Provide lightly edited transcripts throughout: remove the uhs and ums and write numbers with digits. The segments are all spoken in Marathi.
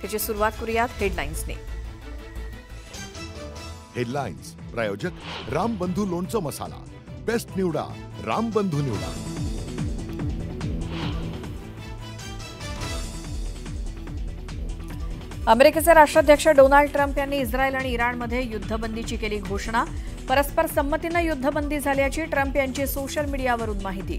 त्याची सुरुवात करूयात हेडलाईन्सने. हेडलाईन्स प्रायोजक रामबंधू लोणचं मसाला. बेस्ट निवडा, रामबंधू निवडा. अमेरिकेचे राष्ट्राध्यक्ष डोनाल्ड ट्रम्प यांनी इस्रायल आणि इराणमध्ये युद्धबंदीची केली घोषणा. परस्पर संमतीने युद्धबंदी झाल्याची ट्रम्प यांची सोशल मीडियावरून माहिती.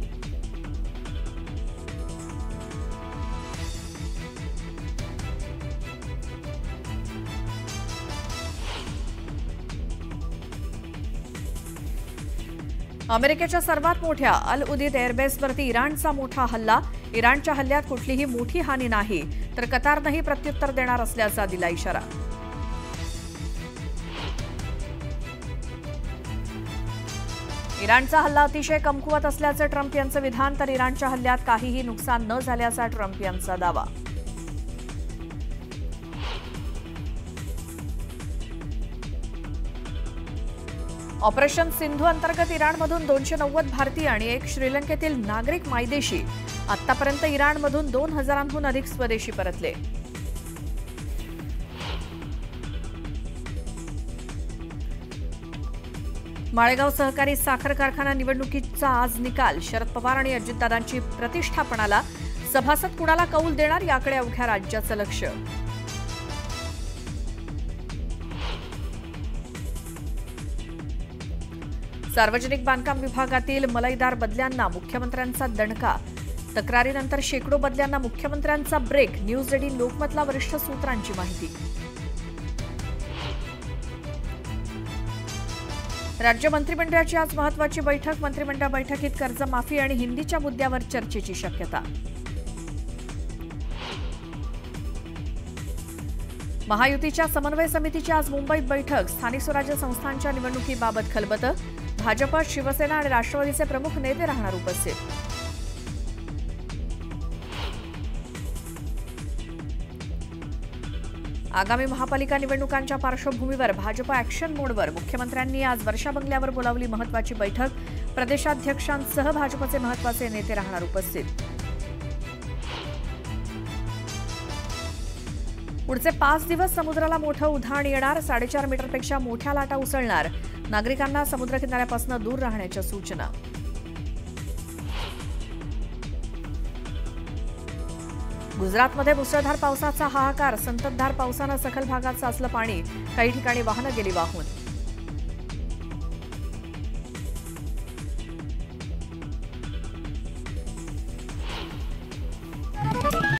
अमेरिकेच्या सर्वात मोठ्या अल उदीद एअरबेसवरती इराणचा मोठा हल्ला. इराणच्या हल्ल्यात कुठलीही मोठी हानी नाही, तर कतारनंही प्रत्युत्तर देणार असल्याचा दिला इशारा. इराणचा हल्ला अतिशय कमकुवत असल्याचं ट्रम्प यांचं विधान, तर इराणच्या हल्ल्यात काहीही नुकसान न झाल्याचा ट्रम्प यांचा दावा. ऑपरेशन सिंधू अंतर्गत इराणमधून 290 भारतीय आणि एक श्रीलंकेतील नागरिक मायदेशी. आतापर्यंत इराणमधून 2000हून अधिक स्वदेशी परतले. माळेगाव सहकारी साखर कारखाना निवडणुकीचा आज निकाल. शरद पवार आणि अजितदादांची प्रतिष्ठा पणाला. सभासद कुणाला कौल देणार याकडे अवघ्या राज्याचं लक्ष. सार्वजनिक बांधकाम विभागातील मलईदार बदल्यांना मुख्यमंत्र्यांचा दणका. तक्रारीनंतर शेकडो बदल्यांना मुख्यमंत्र्यांचा ब्रेक. न्यूज 18 लोकमतला वरिष्ठ सूत्रांची माहिती. राज्य मंत्रिमंडळाची आज महत्त्वाची बैठक. मंत्रिमंडळ बैठकीत कर्जमाफी आणि हिंदीच्या मुद्द्यावर चर्चेची शक्यता. महायुतीच्या समन्वय समितीची आज मुंबईत बैठक. स्थानिक स्वराज्य संस्थांच्या निवडणुकीबाबत खलबतं. भाजप, शिवसेना आणि राष्ट्रवादीचे प्रमुख नेते राहणार उपस्थित. आगामी महापालिका निवडणुकांच्या पार्श्वभूमीवर भाजप ॲक्शन मोडवर. मुख्यमंत्र्यांनी आज वर्षा बंगल्यावर बोलावली महत्त्वाची बैठक. प्रदेशाध्यक्षांसह भाजपचे महत्त्वाचे नेते राहणार उपस्थित. पुढचे 5 दिवस समुद्राला मोठं उधाण येणार. 4.5 मीटरपेक्षा मोठ्या लाटा उसळणार. नागरिकांना समुद्रकिनाऱ्यापासून दूर राहण्याच्या सूचना. गुजरातमध्ये मुसळधार पावसाचा हाहाकार. संततधार पावसानं सखल भागात साचलं पाणी. काही ठिकाणी वाहनं गेली वाहून.